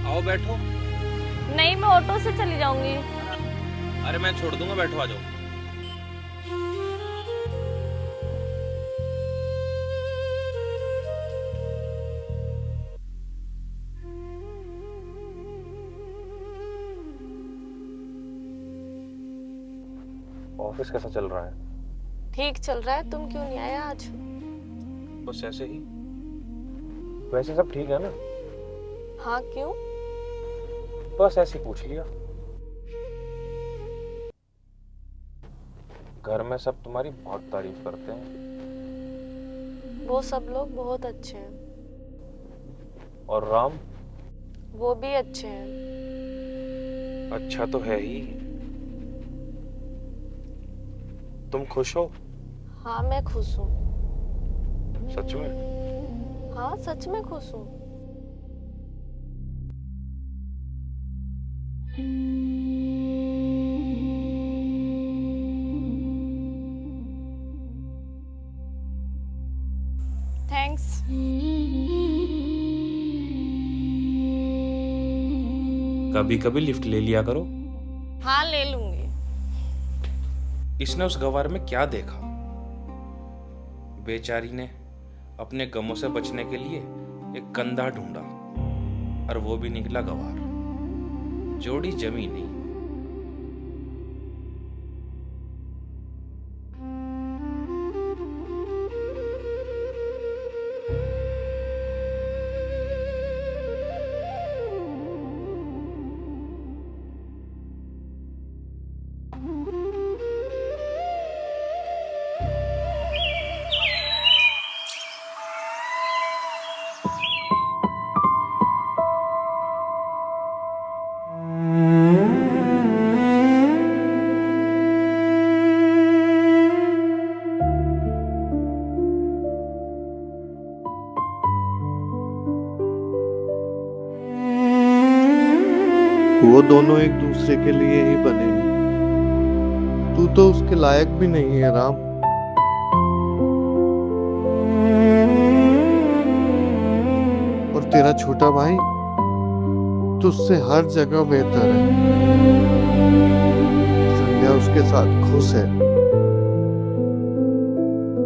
आओ बैठो। नहीं, मैं ऑटो से चली जाऊंगी। अरे मैं छोड़ दूंगा, बैठो, आ जाओ। ऑफिस कैसा चल रहा है? ठीक चल रहा है। तुम क्यों नहीं आया आज? बस ऐसे ही। वैसे सब ठीक है ना? हाँ, क्यों? बस ऐसे ही पूछ लिया। घर में सब तुम्हारी बहुत तारीफ करते हैं। वो सब लोग बहुत अच्छे हैं। और राम? वो भी अच्छे हैं। अच्छा तो है ही। तुम खुश हो? हाँ, मैं खुश हूँ। सच में? हाँ, सच में खुश हूँ। थैंक्स। कभी कभी लिफ्ट ले लिया करो। हाँ, ले लूंगी। इसने उस गवार में क्या देखा? बेचारी ने अपने गमों से बचने के लिए एक कंधा ढूंढा और वो भी निकला गवार। जोड़ी जमी नहीं। वो दोनों एक दूसरे के लिए ही बने हैं। तू तो उसके लायक भी नहीं है राम। और तेरा छोटा भाई तुझसे हर जगह बेहतर है। संध्या उसके साथ खुश है,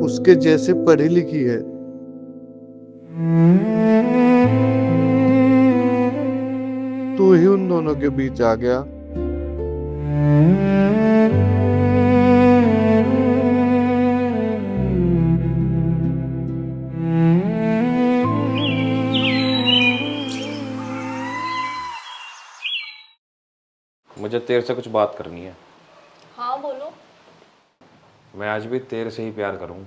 उसके जैसे पढ़ी लिखी है। तू ही उन दोनों के बीच आ गया। मुझे तेरे से कुछ बात करनी है। हाँ, बोलो। मैं आज भी तेरे से ही प्यार करूं।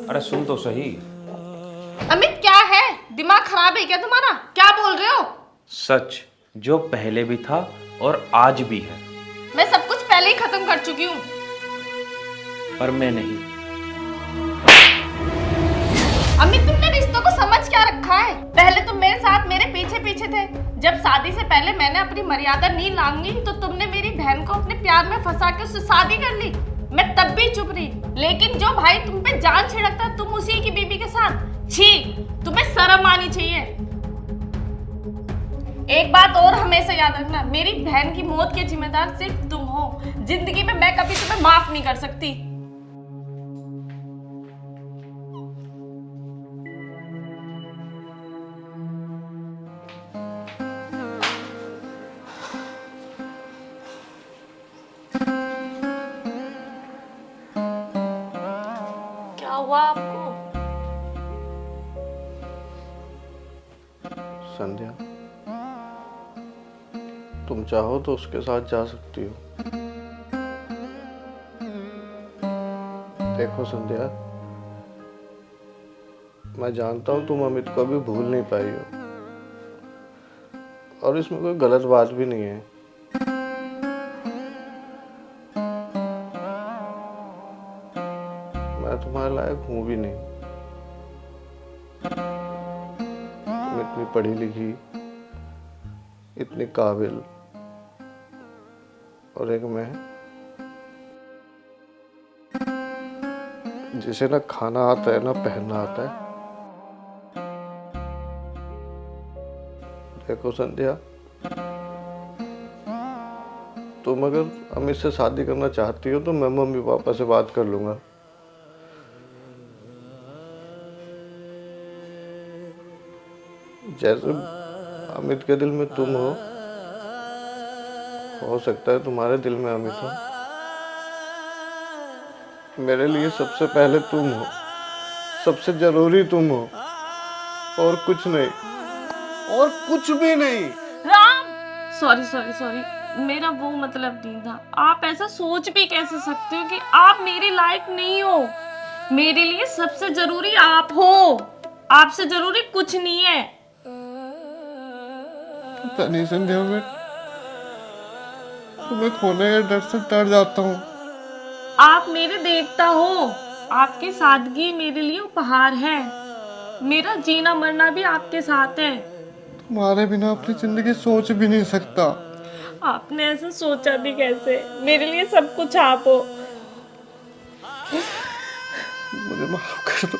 अरे सुन तो सही। अमित, क्या है? दिमाग खराब है क्या तुम्हारा? क्या बोल रहे हो? सच, जो पहले भी था और आज भी है। मैं सब कुछ पहले ही खत्म कर चुकी हूँ। पर मैं नहीं। अमित, तुमने रिश्तों को समझ क्या रखा है? पहले तुम मेरे साथ मेरे पीछे पीछे थे। जब शादी से पहले मैंने अपनी मर्यादा नहीं लांगी तो तुमने मेरी बहन को अपने प्यार में फंसा के उससे शादी कर ली। मैं तब भी चुप रही, लेकिन जो भाई तुम पे जान छिड़कता तुम उसी की बीबी के साथ। छी, तुम्हें शर्म आनी चाहिए। एक बात और हमेशा याद रखना, मेरी बहन की मौत के जिम्मेदार सिर्फ तुम हो। जिंदगी में मैं कभी तुम्हें माफ नहीं कर सकती। क्या हुआ आपको? संध्या, तुम चाहो तो उसके साथ जा सकती हो। देखो संध्या, मैं जानता हूं तुम अमित को अभी भूल नहीं पाई हो, और इसमें कोई गलत बात भी नहीं है। मैं तुम्हारे लायक हूं भी नहीं। तुम इतनी पढ़ी लिखी, इतनी काबिल, और एक मैं जिसे ना खाना आता है ना पहनना आता है। देखो संध्या, तुम अगर अमित से शादी करना चाहती हो तो मैं मम्मी पापा से बात कर लूंगा। जैसे अमित के दिल में तुम हो सकता है तुम्हारे दिल में अमित हो। मेरे लिए सबसे पहले तुम हो, सबसे जरूरी तुम हो, और कुछ नहीं, और कुछ भी नहीं। राम, सॉरी सॉरी सॉरी, मेरा वो मतलब नहीं था। आप ऐसा सोच भी कैसे सकते हो कि आप मेरे लायक नहीं हो? मेरे लिए सबसे जरूरी आप हो, आपसे जरूरी कुछ नहीं है। पता नहीं संध्या, मैं तुम्हें खोने के डर से डर जाता हूँ। आप मेरे देवता हो, आपकी सादगी मेरे लिए उपहार है। मेरा जीना मरना भी आपके साथ है। तुम्हारे बिना अपनी जिंदगी सोच भी नहीं सकता। आपने ऐसा सोचा भी कैसे? मेरे लिए सब कुछ आप हो। मुझे माफ कर दो।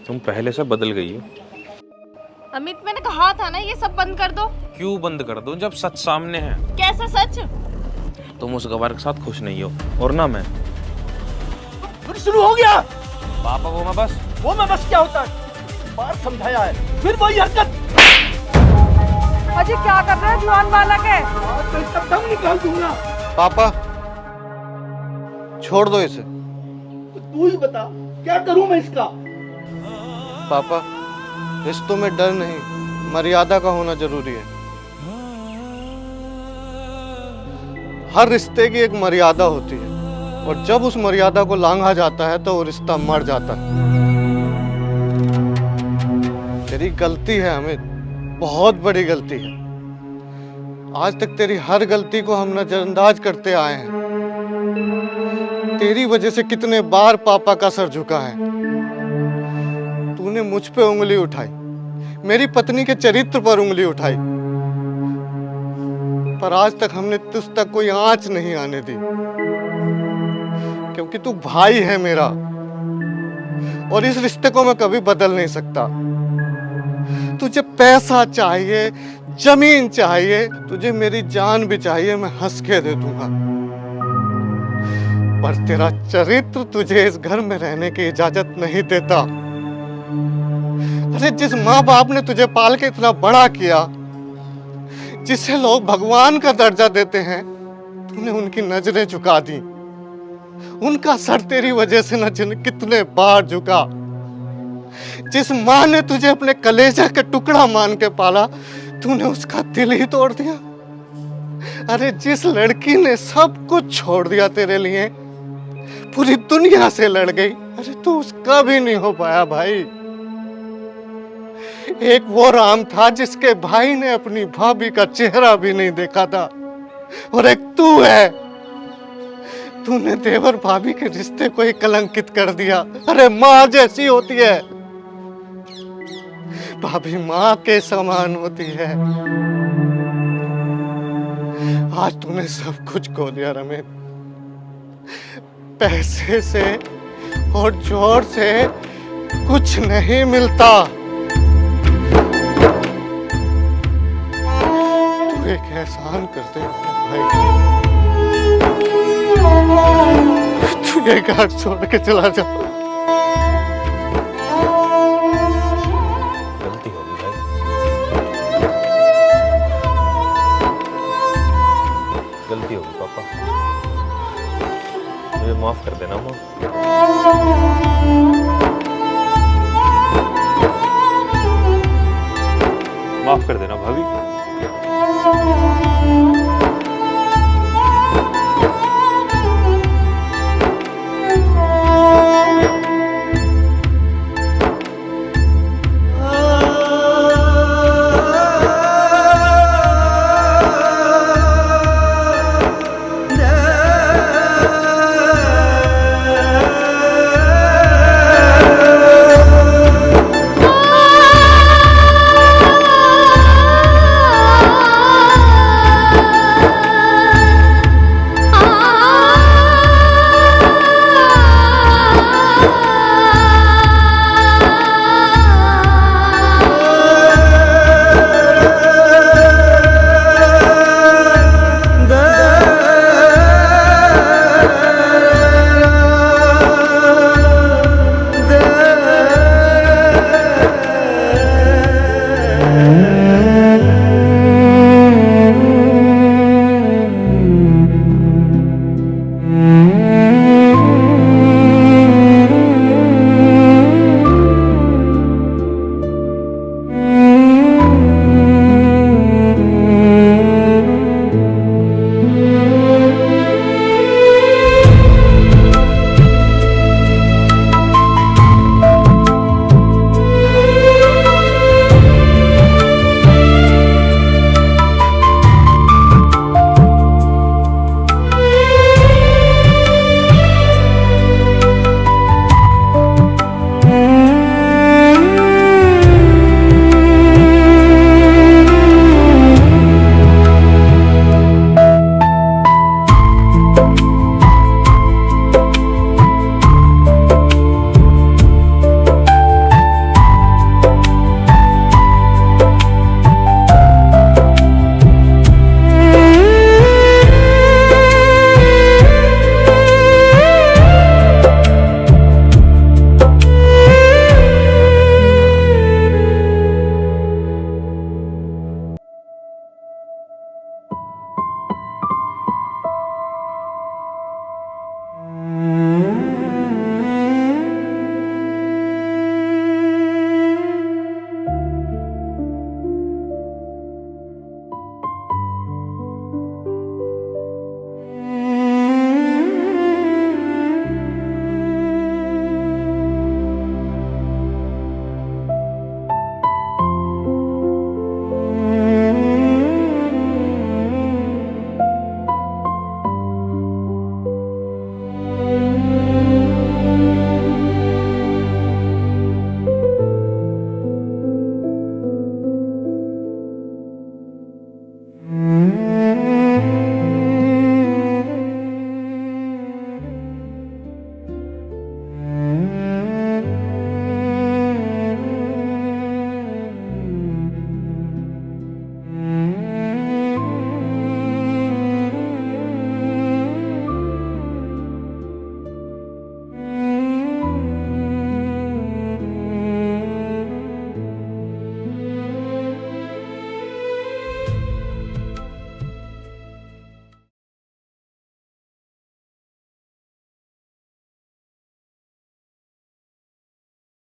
तुम पहले से बदल गई हो। अमित, मैंने कहा था ना ये सब बंद कर दो। क्यों बंद कर दो जब सच सामने है? कैसा सच? तुम उस गवार के साथ खुश नहीं हो, और ना मैं। फिर शुरू हो गया। पापा वो मैं बस क्या होता है? बार समझाया है, फिर वही हरकत। अजी क्या कर रहे हो? जवान बालक है। आज तो इसका दम निकाल दूंगा। पापा, छोड़ दो इसे। तू ही बता, क्या करूं मैं इसका? पापा, रिश्तों में डर नहीं, मर्यादा का होना जरूरी है। हर रिश्ते की एक मर्यादा होती है, और जब उस मर्यादा को लांघा जाता है तो वो रिश्ता मर जाता है। तेरी गलती है अमित, बहुत बड़ी गलती है। आज तक तेरी हर गलती को हम नजरअंदाज करते आए हैं। तेरी वजह से कितने बार पापा का सर झुका है। तूने मुझ पे उंगली उठाई, मेरी पत्नी के चरित्र पर उंगली उठाई, पर आज तक हमने तुझ तक कोई आंच नहीं आने दी, क्योंकि तू भाई है मेरा, और इस रिश्ते को मैं कभी बदल नहीं सकता। तुझे पैसा चाहिए, जमीन चाहिए, तुझे मेरी जान भी चाहिए, मैं हंस के दे दूंगा, पर तेरा चरित्र तुझे इस घर में रहने की इजाजत नहीं देता। अरे जिस माँ बाप ने तुझे पाल के इतना बड़ा किया, जिसे लोग भगवान का दर्जा देते हैं, तूने उनकी नजरें झुका दी। उनका सर तेरी वजह से न जाने कितने बार झुका। जिस माँ ने तुझे अपने कलेजा का टुकड़ा मान के पाला, तूने उसका दिल ही तोड़ दिया। अरे जिस लड़की ने सब कुछ छोड़ दिया तेरे लिए, पूरी दुनिया से लड़ गई, अरे तू उसका भी नहीं हो पाया भाई। एक वो राम था जिसके भाई ने अपनी भाभी का चेहरा भी नहीं देखा था। और एक तू है। तूने देवर भाभी के रिश्ते को ही कलंकित कर दिया। अरे माँ जैसी होती है, भाभी माँ के समान होती है। आज तूने सब कुछ खो दिया रमेश। पैसे से और जोर से कुछ नहीं मिलता। तू एक एहसान कर दे भाई, तू ये घर छोड़ के चला जा। गलती होगी भाई, गलती होगी पापा, मुझे माफ कर देना माँ।